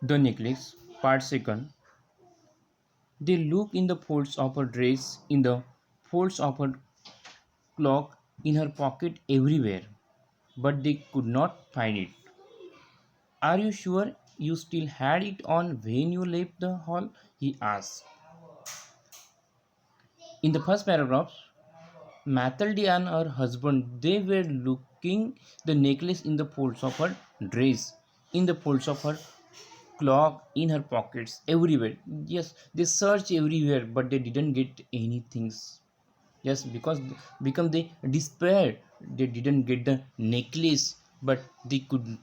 The necklace, part second. They look in the folds of her dress, in the folds of her cloak, in her pocket, everywhere, but they could not find it. Are you sure you still had it on when you left the hall? He asked. In the first paragraph, Mathilde and her husband they were looking the necklace in the folds of her dress, in the folds of her clock, in her pockets, everywhere. Yes, they searched everywhere, but they didn't get anything. Yes, because become they despaired. They didn't get the necklace, but they could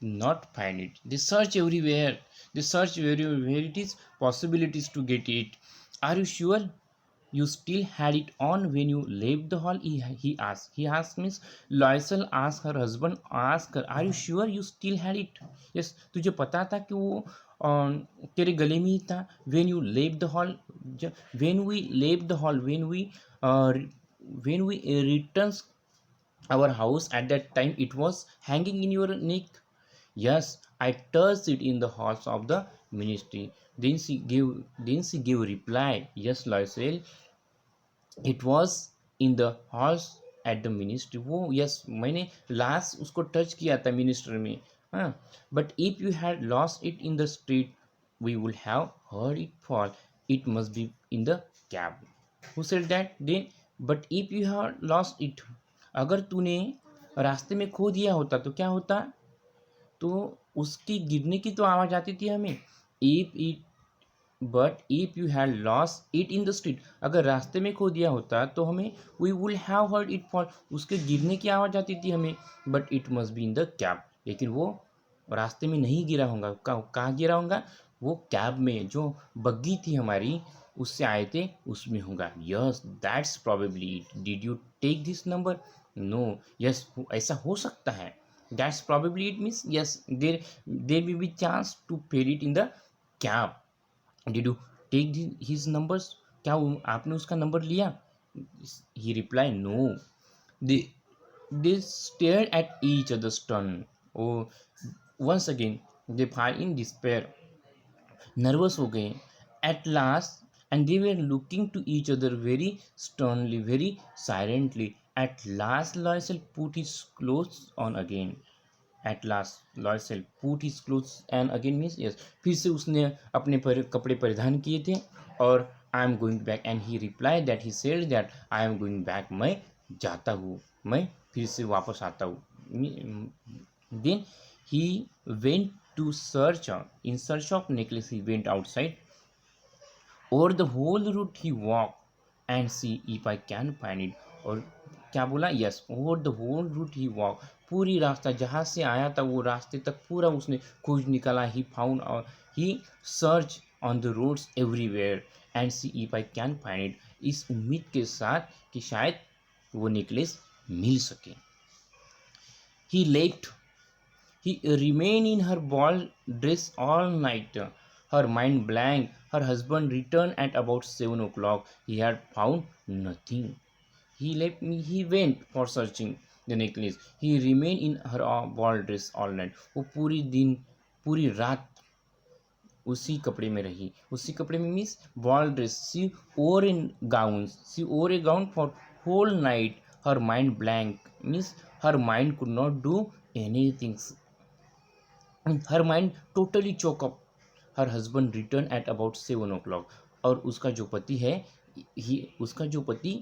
not find it. They search everywhere. They search where it is possibilities to get it. Are you sure you still had it on when you left the hall? He asked. He asked means Loisel asked her husband, asked her, are you sure you still had it? Yes, तुझे पता था कि वो तेरे गले में ही था when you left the hall. When we left the hall, uh, when we returns our house at that time, it was hanging in your neck. Yes, I touched it in the halls of the ministry. Then she gave reply. Yes, Loisel, it was in the halls at the ministry. वो yes, मैंने last उसको touch किया था minister में. हाँ, but if you had lost it in the street, we would have heard it fall. It must be in the cab. Who said that? Then, but if you had lost it, अगर तूने रास्ते में खो दिया होता तो क्या होता? तो उसकी गिरने की तो आवाज़ आती थी हमें. If it but if you had lost it in the street, अगर रास्ते में खो दिया होता तो हमें we would have heard it fall, उसके गिरने की आवाज़ आती थी हमें. But it must be in the cab, लेकिन वो रास्ते में नहीं गिरा होगा. कहाँ गिरा होगा? वो कैब में, जो बग्गी थी हमारी उससे आए थे उसमें होगा. Yes, that's probably it. Did you take this number? No. Yes, ऐसा हो सकता है. That's probably it means yes, there will be chance to fail it in the cab. Did you take his numbers? क्या आपने उसका number लिया? He reply no. They they stare at each others turn. Oh, once again they far in despair, nervous हो गए. At last, and they were looking to each other very sternly, very silently. At last Loisel put his clothes on again. At last Loisel put his clothes and again means yes, फिर से उसने अपने कपड़े परिधान किए थे. और I am going back, and he reply that he said that I am going back, मैं जाता हूँ, मैं फिर से वापस आता हूँ. Then he went to search, in search of necklace he went outside. Over the whole route he walk and see if I can find it. और क्या बोला? Yes, over the whole route he walk, पूरी रास्ता जहाँ से आया था वो रास्ते तक पूरा उसने खोज निकाला. ही फाउंड और he search on the roads everywhere and see if I can find it, इस उम्मीद के साथ कि शायद वो नेकलेस मिल सके. ही left, he remained in her ball dress all night, her mind blank. Her husband returned at about 7 o'clock. He had found nothing. He left me. He went for searching the necklace. He remained in her ball dress all night. वो पूरी दिन पूरी रात उसी कपड़े में रही. उसी कपड़े में means ball dress. She wore in gown, she wore a gown for whole night. Her mind blank means her mind could not do anything. Her mind totally choke up. Her husband return at about 7 o'clock. और उसका जो पति है, ही उसका जो पति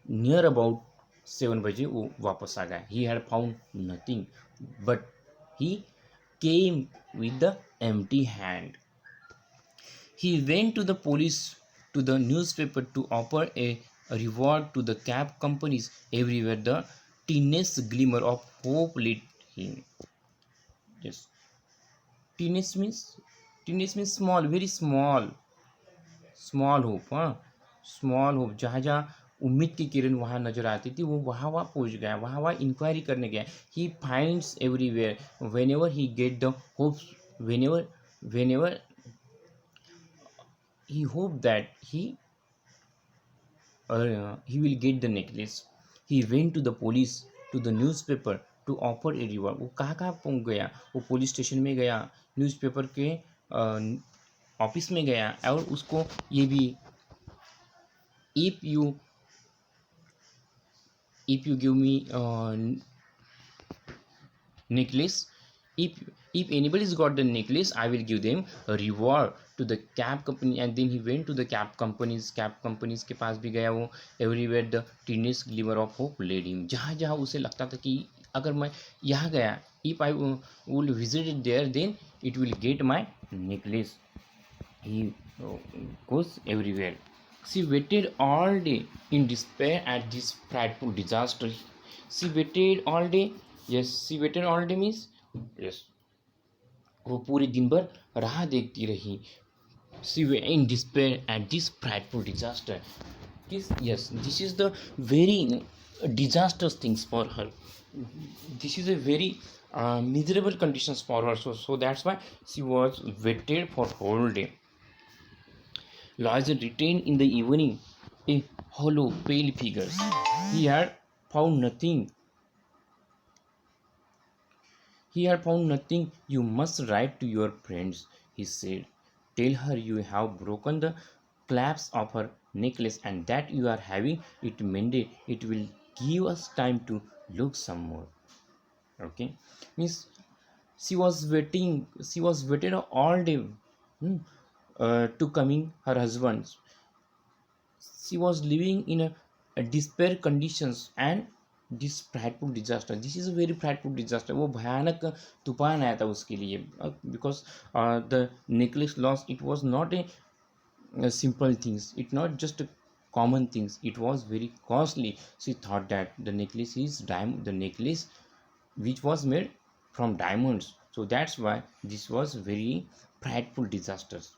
near about 7 बजे वो वापस आ गया. He had found nothing, but he came with the empty hand. He went to the police, to the newspaper to offer a reward to the cab companies. Everywhere the tiniest glimmer of hope lit him. Yes. Teenage means small, very small. Small hope. हाँ, small hope. जहाँ जहाँ उम्मीद की किरण वहाँ नजर आती थी, वो वहाँ वहाँ पहुँच गया, वहाँ वहाँ इंक्वायरी करने गया. He finds everywhere when ever he get the hopes, when ever he hope that he will get the necklace. He went to the police, to the newspaper to offer a reward. वो कहाँ कहाँ पहुँच गया, वो police station में गया, newspaper के office में गया, और उसको ये भी if you give me necklace, if anybody's got the necklace, I will give them a reward to the cab company. And then he went to the cab companies के पास भी गया वो। everywhere the teenage glimmer of hope led him, जहाँ जहाँ उसे लगता था कि अगर मैं यहाँ गया, if I will visit it there, then it will get my necklace, he goes everywhere. She waited all day in despair at this frightful disaster. She waited all day. Yes, she waited all day means yes. वो पूरे दिन भर राह देखती रही। She were in despair at this frightful disaster. Yes, this is the very disastrous things for her. This is a very miserable conditions for her. So that's why she was waited for whole day. Loisel retained in the evening a hollow, pale figure. He had found nothing. He had found nothing. You must write to your friends, he said. Tell her you have broken the clasp of her necklace and that you are having it mended. It will give us time to look some more. Okay, means she was waiting. She was waited all day to coming her husband. She was living in a despair conditions and this frightful disaster. This is a very frightful disaster. वो भयानक तूफान आया था उसके लिए, because the necklace loss, it was not a simple things. It not just a common things. It was very costly. She thought that the necklace is diamond. The necklace which was made from diamonds. So that's why this was very frightful disasters.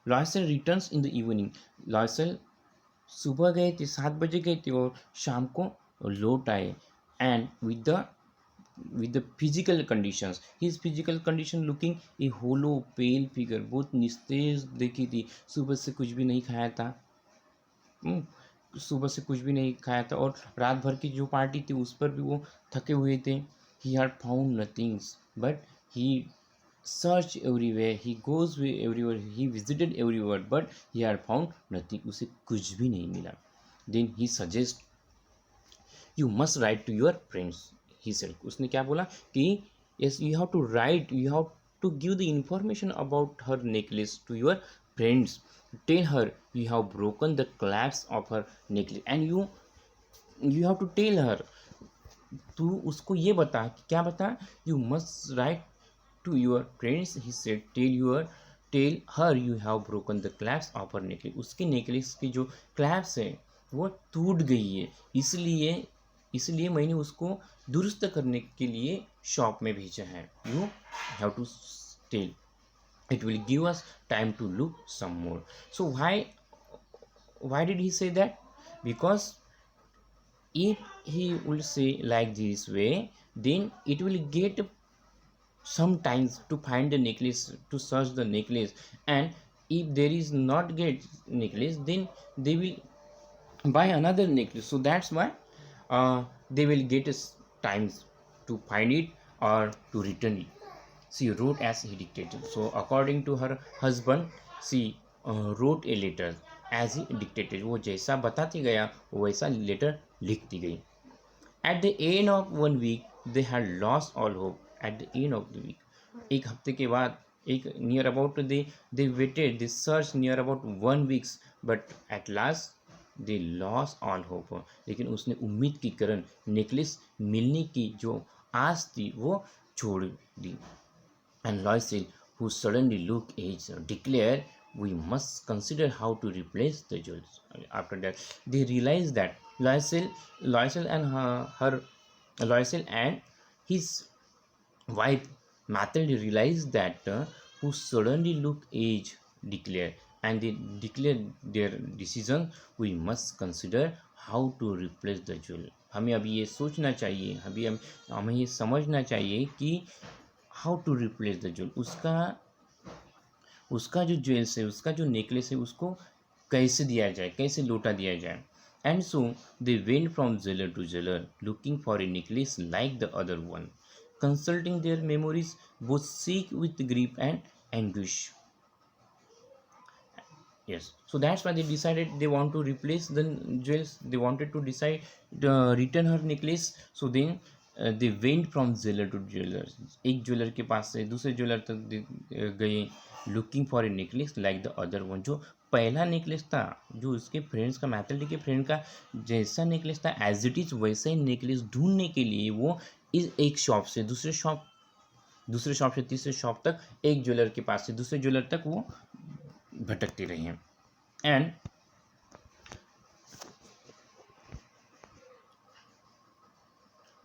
Loisel returns in the evening. Loisel सुबह गए थे, 7 बजे गए थे और शाम को लौट आए। And with the physical conditions, his physical condition looking a hollow pale figure, बहुत निस्तेज देखी थी। सुबह से कुछ भी नहीं खाया था, सुबह से कुछ भी नहीं खाया था, और रात भर की जो पार्टी थी उस पर भी वो थके हुए थे। ही had found nothings but he search everywhere, he goes everywhere, he visited everywhere, but he had found nothing. उसे कुछ भी नहीं मिला। Then he suggest you must write to your friends, he said. उसने क्या बोला कि yes, you have to write, you have to give the information about her necklace to your friends. Tell her you have broken the clasp of her necklace and you have to tell her, तू उसको ये बता, क्या बता, you must write to your friends, he said. Tell her you have broken the clasp of her necklace. उसके necklace की जो claps है वो टूट गई है, इसलिए मैंने उसको दुरुस्त करने के लिए शॉप में भेजा है। You have to tell, it will give us time to look some more. So why did he say that? Because if he will say like this way, then it will get sometimes to find the necklace, to search the necklace, and if there is not get necklace, then they will buy another necklace. So that's why they will get times to find it or to return it. She wrote as he dictated. So according to her husband, she wrote a letter as he dictated. वो जैसा बताती गया वैसा letter लिखती गई। At the end of 1 week, they had lost all hope. At the end of the week, एक हफ्ते के बाद, एक near about they waited, they searched near about 1 weeks, but at last they lost all hope. लेकिन उसने उम्मीद की कारण नेकलेस मिलने की जो आस थी वो छोड़ दी। And Loisel, who suddenly looked aged, declared, "We must consider how to replace the jewels." After that, they realized that Loisel and his wife Mathilde realized that who suddenly looked aged, declared, and they declared their decision. We must consider how to replace the jewel. हमें अभी ये सोचना चाहिए, हमें ये समझना चाहिए कि how to replace the jewel, उसका जो ज्वेल्स है, उसका जो नेकलेस है, उसको कैसे दिया जाए, कैसे लौटा दिया जाए। And so they went from jeweler to jeweler looking for a necklace like the other one, consulting their memories, both sick with grief and anguish. Yes, so that's why they decided they want to replace the jewels. They wanted to decide return her necklace. So then they went from jeweler to jeweler. एक jeweller के पास से दूसरे jeweller तक गए looking for a necklace like the other one. जो पहला necklace था, जो उसके फ्रेंड्स का, मैथल्डी के फ्रेंड का जैसा नेकलेस था एज इट इज वैसा ही नेकलेस ढूंढने के लिए वो इस एक शॉप से दूसरे शॉप से तीसरे शॉप तक, एक ज्वेलर के पास से दूसरे ज्वेलर तक वो भटकते रहे हैं। And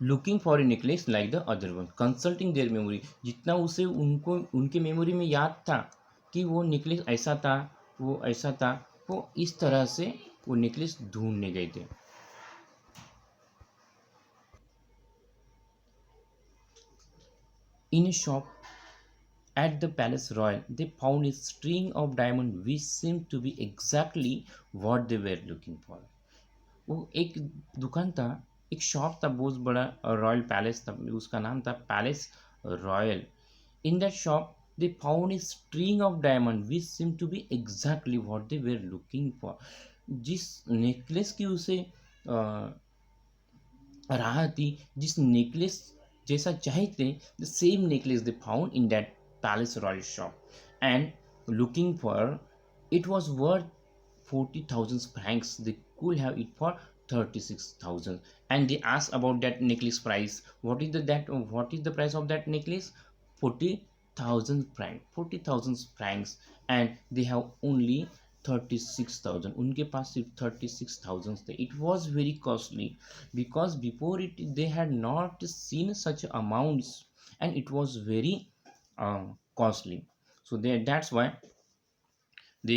looking for a necklace like the other one, consulting there memory, जितना उसे उनको उनके मेमोरी में याद था कि वो नेकलेस ऐसा था, वो ऐसा था, वो इस तरह से वो नेकलेस ढूंढने गए थे। In a shop at the Palace Royal, they found a string of diamonds which seemed to be exactly what they were looking for. वो एक दुकान था, एक शॉप था बहुत बड़ा, रॉयल पैलेस था, उसका नाम था palace royal. In that shop they found a string of diamond which seem to be exactly what they were looking for. जिस नेकलेस की उसे राह थी, जिस नेकलेस जैसा चाहते, the same necklace they found in that palace royal shop, and looking for it was worth 40,000 francs. They could have it for 36,000, and they asked about that necklace price. What is the price of that necklace? 40,000 francs, 40,000 francs, and they have only 36,000. उनके पास सिर्फ 36,000 थे. It was very costly because before it they had not seen such amounts, and it was very costly. So that's why they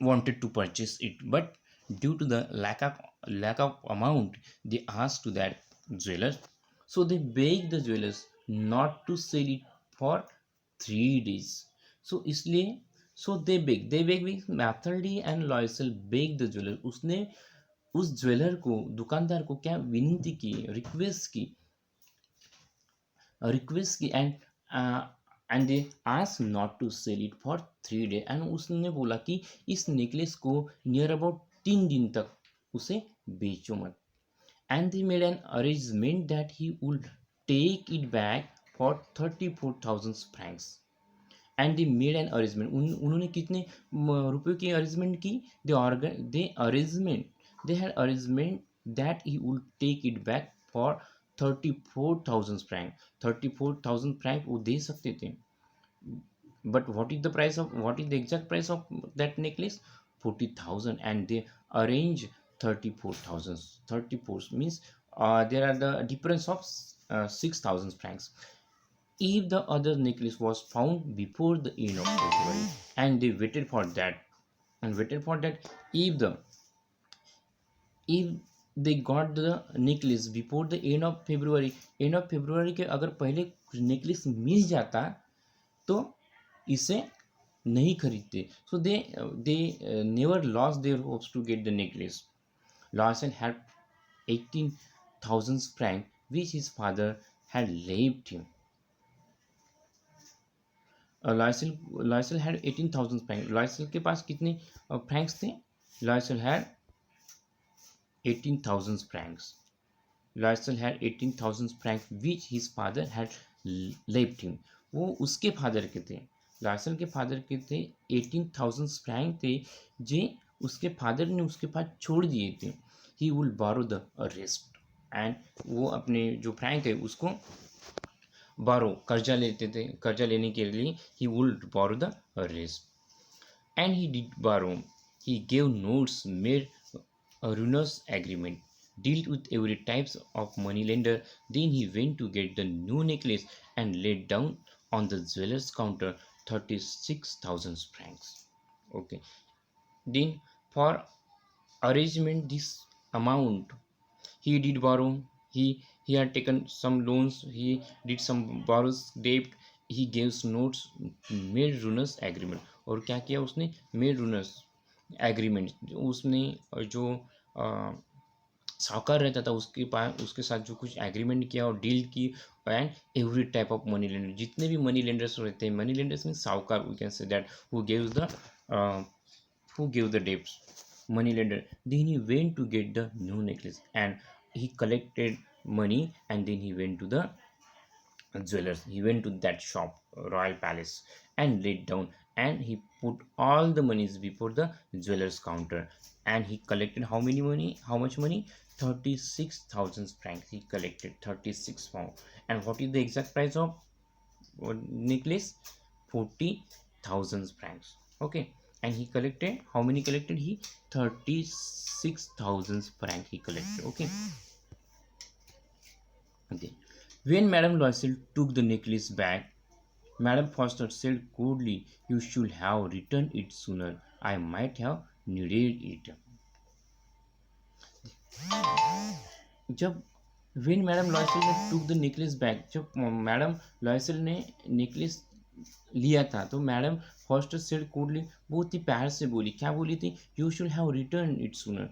wanted to purchase it, but due to the lack of amount, they asked to that jeweler. So they begged the jewelers not to sell it for 3 days. So इसलिए, so they beg with Mathilde and Loisel begged the jeweler. उसने उस jeweller को, दुकानदार को क्या विनती की, request की and they ask not to sell it for 3 days। And उसने बोला कि इस नेकलेस को नियर अबाउट 3 दिन तक उसे बेचो मत। And they made an arrangement that he would take it back for 34,000 francs. And they made an arrangement, उन्होंने कितने रुपयों की अरेंजमेंट की? They had arrangement that he would take it back for 34,000 franc. 34,000 franc वो दे सकते थे, but what is the exact price of that necklace? 40,000, and they arrange 34,000. 34 means there are the difference of 6,000 francs. If the other necklace was found before the end of February, and they waited for that, if if they got the necklace before the end of February के अगर पहले necklace मिल जाता तो इसे नहीं खरीदते। So they never lost their hopes to get the necklace. Loisel had 18,000 francs which his father had left him. Loisel had 18,000 francs। Loisel के पास कितने फ्रैंक्स थे? Loisel had 18,000 francs. Loisel had 18,000 francs which his father had left him. वो उसके father के थे, लॉयसल के father के थे। 18,000 फ्रैंक थे जो उसके फादर ने उसके पास छोड़ दिए थे। ही will borrow the rest, and वो अपने जो फ्रैंक है उसको कर्जा लेने के लिए he will borrow the rest. And he did borrow, he gave notes, made a ruinous agreement, dealt with every types of money lender. Then he went to get the new necklace and laid down on the jeweler's counter 36,000 francs. Okay, then for arrangement this amount, he did borrow, he had taken some loans, he did some borrows debt, he gave notes, made ruinous agreement। और क्या किया उसने? made ruinous agreement. उसने जो साहूकार रहता था उसके पास, उसके साथ जो कुछ एग्रीमेंट किया और डील की। And every type of money lender, जितने भी मनी लेंडर्स रहते हैं, मनी लेंडर्स मीन साहूकार, we can say that who gives the who gave the debts, money lender. Then he went to get the new necklace and he collected money, and then he went to the jewelers. He went to that shop, Royal Palace, and laid down, and he put all the monies before the jewelers counter, and he collected how many money? How much money? 36,000 francs. He collected 36 pounds. And what is the exact price of necklace? 40,000 francs. Okay. And he collected how many? Collected he 36,000 francs. He collected. Okay. Okay. When Madame Loisel took the necklace back, Madame Foster said coldly, "You should have returned it sooner. I might have needed it." जब when madam Loisel ने took the necklace back, जब madam Loisel ने necklace लिया था, तो madam foster said coldly बहुत ही प्यार से बोली, क्या बोली थी? You should have return it sooner.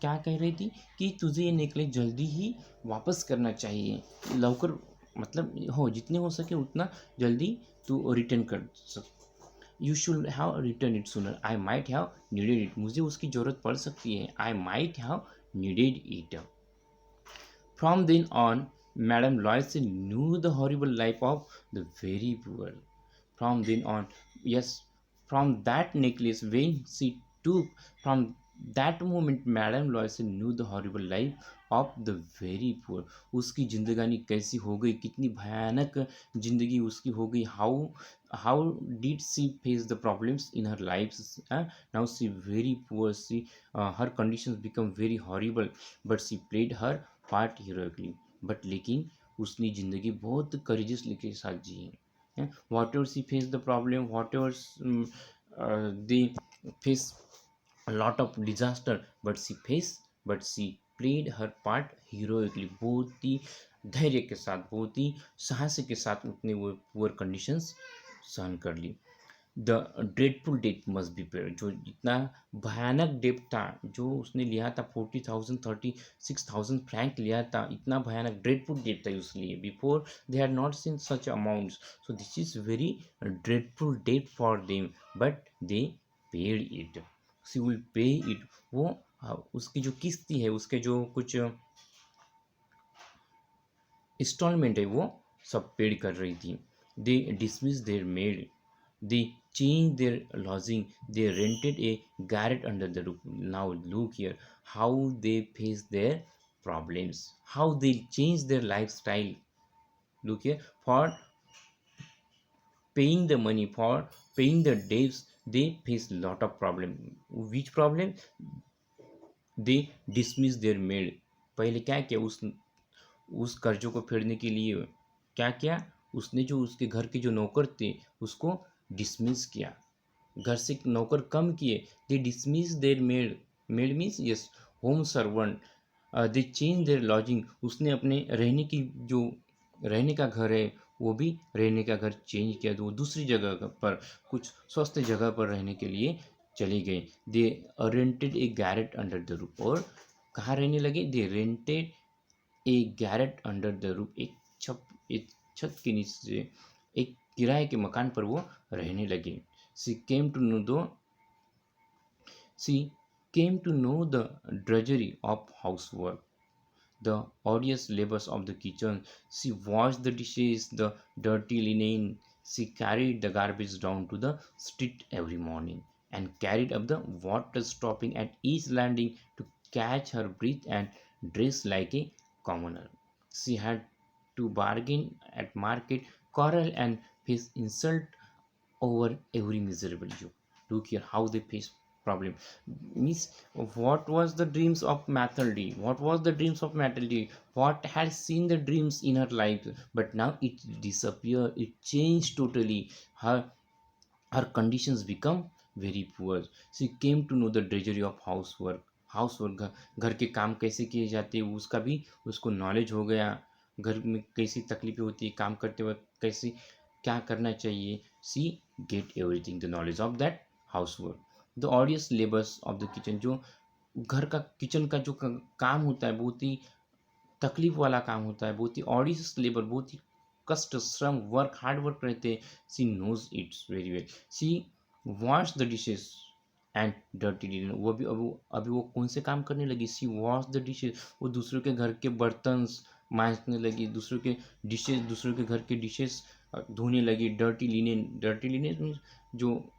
क्या कह रही थी? कि तुझे ये नेकलेस जल्दी ही वापस करना चाहिए, लवकर, मतलब हो जितने हो सके उतना जल्दी तू रिटर्न कर सक। You should have return it sooner, I might have needed it, मुझे उसकी ज़रूरत पड़ सकती है, I might have needed it. From then on, Madame Loisel knew the horrible life of the very poor. From then on, yes, from that necklace, when she took, from that moment, Madame Loisel knew the horrible life of the very poor. उसकी जिंदगानी कैसी हो गई, कितनी भयानक जिंदगी उसकी हो गई. How did she face the problems in her life? Now she very poor. Her conditions become very horrible, but she played her part heroically. But लेकिन उसने ज़िंदगी बहुत करेजियसली के साथ जी है. What ever see face the problem, what ever they face lot of disaster, but she played her part heroically. बहुत ही धैर्य के साथ, बहुत ही साहस के साथ उसने वो पुअर कंडीशंस सहन कर ली. The dreadful debt must be paid, जो इतना भयानक डेट था जो उसने लिया था, 40,000 36,000 फ्रैंक लिया था, इतना भयानक ड्रेडफुल डेट था उसके लिए. Before they had not seen such amounts, so this is very dreadful debt for them, but they paid it. She will pay it. वो उसकी जो किस्ती है, उसके जो कुछ इंस्टॉलमेंट है, वो सब पेड कर रही थी. They dismiss their maid, they changed their lodging, they rented a garret under the roof. Now look here how they face their problems, how they change their lifestyle. Look here, for paying the money, for paying the debts, they face lot of problem. Which problem? They dismiss their maid. पहले क्या किया, उस कर्जों को फेडने के लिए क्या किया उसने? जो उसके घर के जो नौकर थे उसको डिसमिस किया, घर से नौकर कम किए. They dismiss their maid, maid means yes home servant. They change their lodging, उसने अपने रहने की जो रहने का घर है वो भी रहने का घर चेंज किया, तो वो दूसरी जगह पर, कुछ स्वस्थ जगह पर रहने के लिए चली गई. They rented a garret under the roof, और कहाँ रहने लगे? They rented a garret under the roof, एक छत के नीचे, एक किराए के मकान पर वो रहने लगे. She came to know the she came to know the drudgery of housework, the odious labors of the kitchen. She washed the dishes, the dirty linen. She carried the garbage down to the street every morning and carried up the water, stopping at each landing to catch her breath and dress like a commoner. She had to bargain at market, quarrel, and face insult over every miserable joke. Look here how they face problem. Means what was the dreams of Mathilde? What was the dreams of Mathilde? What had seen the dreams in her life? But now it disappeared. It changed totally. Her conditions become very poor. She came to know the drudgery of housework. Housework, घर के काम कैसे किए जाते हैं उसका भी उसको नॉलेज हो गया. घर में कैसी तकलीफें होती है काम करते वक्त, कैसे क्या करना चाहिए. She get everything the knowledge of that housework. The odious labours of the kitchen, जो घर का किचन का जो काम होता है बहुत ही तकलीफ वाला काम होता है, बहुत ही ऑडियस लेबर, बहुत ही कष्ट, श्रम, वर्क, हार्ड वर्क रहते हैं। She knows it's very well. She wash the dishes and dirty dinner. वो अभी वो कौन से काम करने लगी? She wash the dishes. वो दूसरों के घर के बर्तन मांजने लगी, दूसरों के डिशेस, दूसरों के घर के डिशेस धोने लगी। डर्टी लिनेन जो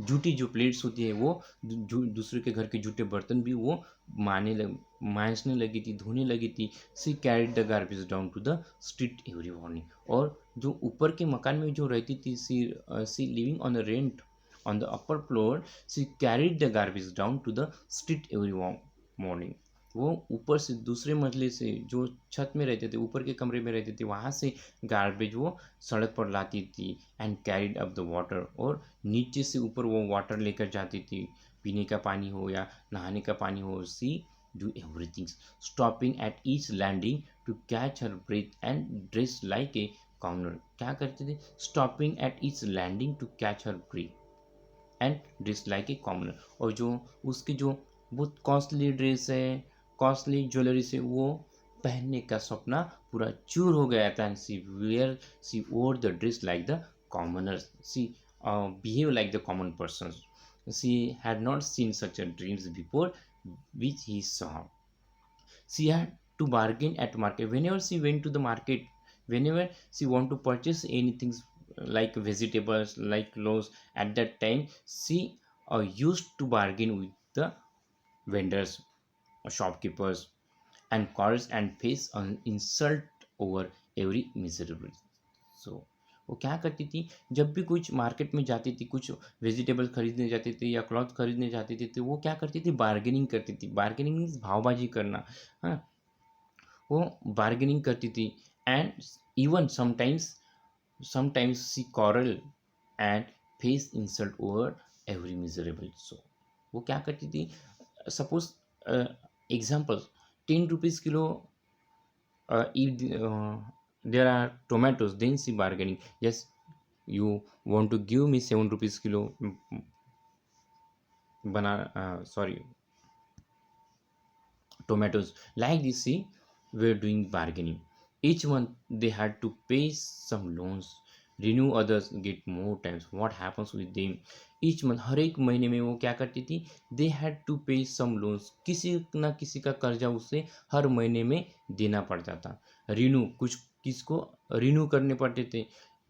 जूठी जो प्लेट्स होती है वो दूसरे के घर के जूठे बर्तन भी वो मांजने लगी थी, धोने लगी थी। She carried the garbage down to the street every morning. और जो ऊपर के मकान में जो रहती थी, she living on the rent on the upper floor, she carried the garbage down to the street every morning. वो ऊपर से दूसरे मंजिले से जो छत में रहते थे, ऊपर के कमरे में रहते थे, वहाँ से गार्बेज वो सड़क पर लाती थी and carried up the water. और नीचे से ऊपर वो वाटर लेकर जाती थी, पीने का पानी हो या नहाने का पानी हो। She do everything, stopping at each landing to catch her breath and dress like a commoner. क्या करते थे? Stopping at each landing to catch her breath and dress like a commoner. और जो उसकी जो बहुत कॉस्टली ड्रेस है, costly jewellery से वो पहनने का सपना पूरा चूर हो गया था। And she wore the dress like the commoners. She behave like the common person. She had not seen such a dreams before which he saw. She had to bargain at market. Whenever she went to the market, whenever she want to purchase anything like vegetables, like clothes, at that time she used to bargain with the vendors, shopkeepers, and cars and face an insult over every miserable. So वो क्या करती थी? जब भी कुछ market में जाती थी, कुछ वेजिटेबल खरीदने जाती थी या क्लॉथ खरीदने जाती थी, तो वो क्या करती थी? बार्गेनिंग करती थी। बार्गेनिंग मीन्स भावबाजी करना। हाँ, वो बार्गेनिंग करती थी। And even sometimes she quarrel and face insult over every miserable. So वो क्या करती थी? Suppose example, 10 rupees kilo, if there are tomatoes, then see bargaining. Yes, you want to give me 7 rupees kilo banana, sorry, tomatoes. Like this, see, we're doing bargaining. Each month they had to pay some loans, renew others, get more times. What happens with them? Each month, हर एक महीने में वो क्या करती थी? They had to pay some loans. किसी ना किसी का कर्जा उसे हर महीने में देना पड़ता था। रिन्यू, कुछ किसको रिन्यू करने पड़ते थे।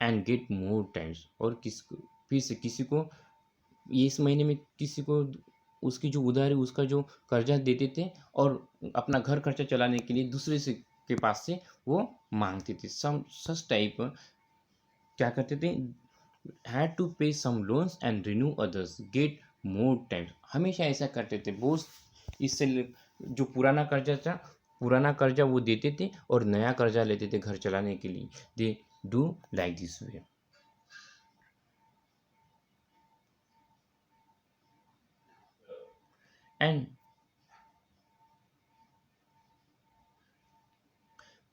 एंड गेट मोर टाइम्स, और किसको फिर से किसी को ये इस महीने में किसी को उसकी जो उधारी, उसका जो कर्जा देते थे, और अपना घर खर्चा चलाने के लिए दूसरे से के पास से वो मांगते थे। सम सच टाइप क्या करते थे? Had to pay some loans and renew others, get more times. हमेशा ऐसा करते थे बोस। इससे जो पुराना कर्जा था, पुराना कर्जा वो देते थे और नया कर्जा लेते थे घर चलाने के लिए। They do like this way. And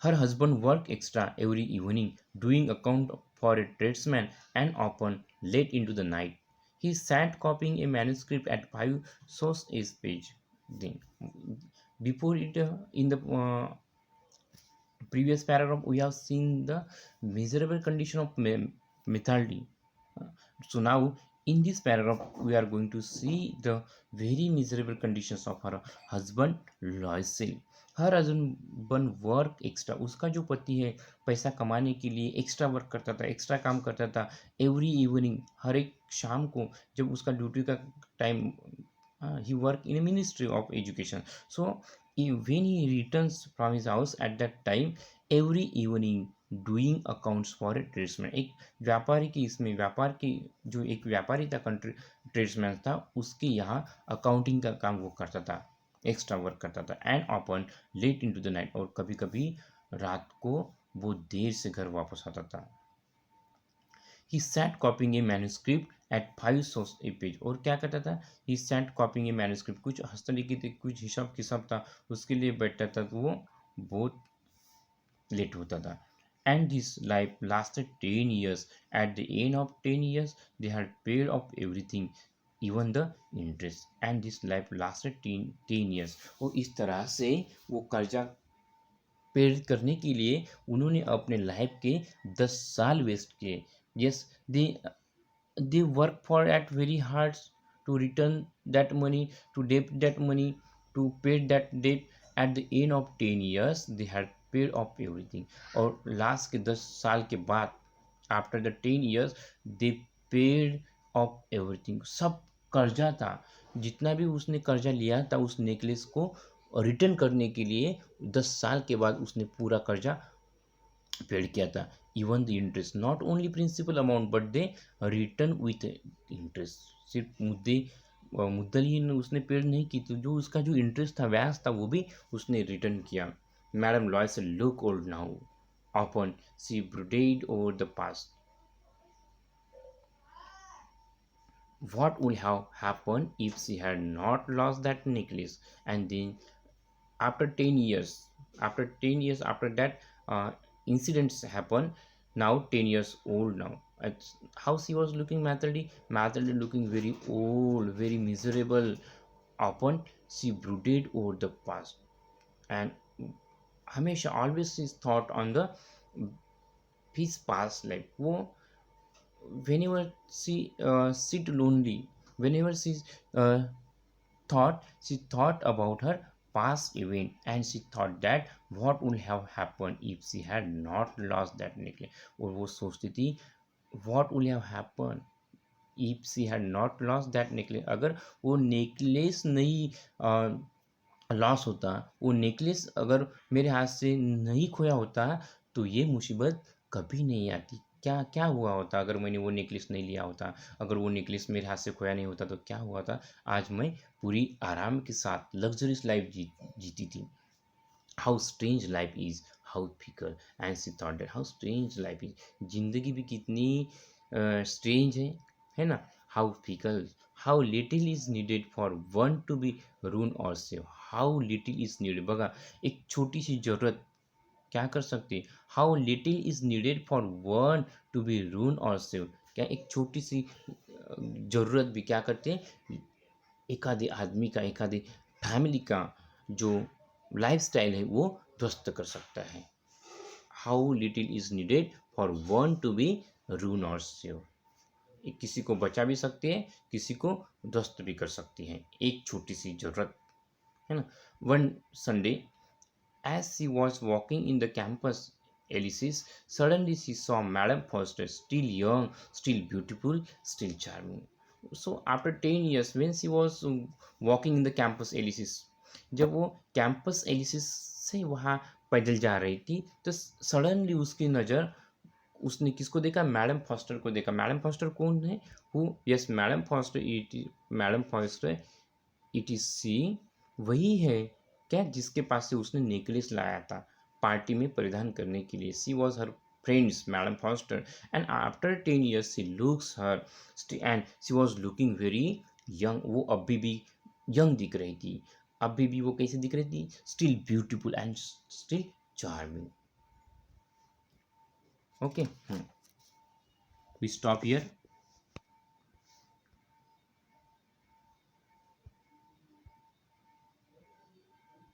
her husband worked extra every evening, doing account for a tradesman and often late into the night. He sat copying a manuscript at 5 source page. Then, before it, in the previous paragraph, we have seen the miserable condition of Mithilde. So now, in this paragraph, we are going to see the very miserable conditions of her husband Loisel. Her husband work extra, उसका जो पति है पैसा कमाने के लिए extra work करता था, एक्स्ट्रा काम करता था। एवरी इवनिंग, हर एक शाम को जब उसका ड्यूटी का time, he worked in a ministry of education. So when he returns from his house at that time, every evening doing accounts for a tradesman, एक व्यापारी की, इसमें व्यापार की जो एक व्यापारी था, कंट्री ट्रेड्समैन था, उसके यहाँ अकाउंटिंग का काम वो करता था, एक्स्ट्रा वर्क करता था। And upon late into the night, और कभी कभी रात को वो देर से घर वापस आता था। He sat copying a manuscript at 5 source a page, और क्या करता था? He sat copying a manuscript, कुछ हस्तलिखित कुछ हिसाब किताब था, उसके लिए बैठता था, तो वो बहुत लेट होता था। And this life lasted 10 years. At the end of 10 years they had paid off everything. Even the interest and this life lasted 10 years। और इस तरह से वो कर्जा पे करने के लिए उन्होंने अपने लाइफ के 10 साल वेस्ट किए। Yes, they they work for at very hard to return that money, to debt that money, to pay that debt. At the end of 10 years they had paid off everything। और last के 10 साल के बाद after the 10 years they paid of everything. सब कर्जा था, जितना भी उसने कर्जा लिया था उस नेकलेस को रिटर्न करने के लिए 10 साल के बाद उसने पूरा कर्जा पेड किया था। Even the interest, not only principal amount but they return with interest. सिर्फ मुद्दल ही उसने पेड नहीं की, तो जो उसका जो इंटरेस्ट था, ब्याज था, वो भी उसने रिटर्न किया। Madam Loisel look old now upon she brooded over the past. What would have happened if she had not lost that necklace? And then after 10 years, after that incidents happen, now 10 years old now. How she was looking, Mathilde looking very old, very miserable. Upon she brooded over the past, and हमेशा always she thought on the his past life. वो whenever she sit lonely, whenever uh, she thought about her past event, and she thought that what would have happened if she had not lost that necklace। और वो सोचती थी what would have happened if she had not lost that necklace। अगर वो necklace नहीं loss होता, वो necklace अगर मेरे हाथ से नहीं खोया होता, तो ये मुसीबत कभी नहीं आती। क्या क्या हुआ होता अगर मैंने वो नेकलेस नहीं लिया होता, अगर वो नेकलेस मेरे हाथ से खोया नहीं होता, तो क्या हुआ था, आज मैं पूरी आराम के साथ लग्जरियस लाइफ जीती थी। How strange life is, how fickle. And she thought that how strange life is, जिंदगी भी कितनी स्ट्रेंज है ना। How fickle, how little is needed for one to be ruin or save. How little is needed, बघा एक छोटी सी जरूरत क्या कर सकती है। How little is needed for one to be ruin or save. क्या एक छोटी सी जरूरत भी क्या करते हैं, एक आधे आदमी का, एक आधे फैमिली का जो लाइफस्टाइल है वो ध्वस्त कर सकता है। How little is needed for one to be ruin or save. किसी को बचा भी सकती है, किसी को ध्वस्त भी कर सकती है, एक छोटी सी जरूरत, है ना। One Sunday as she was walking in the campus Elysis, suddenly she saw Madame Foster, still young, still beautiful, still charming। So after 10 years, when she was walking in the campus Elysis, जब वो campus एलिसिस से वहाँ पैदल जा रही थी, तो suddenly उसकी नज़र, उसने किसको देखा, मैडम फॉस्टर को देखा। मैडम फॉस्टर कौन है, who, yes madam Foster, madam Foster it is she, वही है क्या जिसके पास से उसने नेकलेस लाया था पार्टी में परिधान करने के लिए। She was her friends madam Forestier, and after 10 years she looks her, and she was looking very young. वो अभी भी यंग दिख रही थी, अभी भी वो कैसे दिख रही थी, still beautiful and still charming. Okay, we stop here.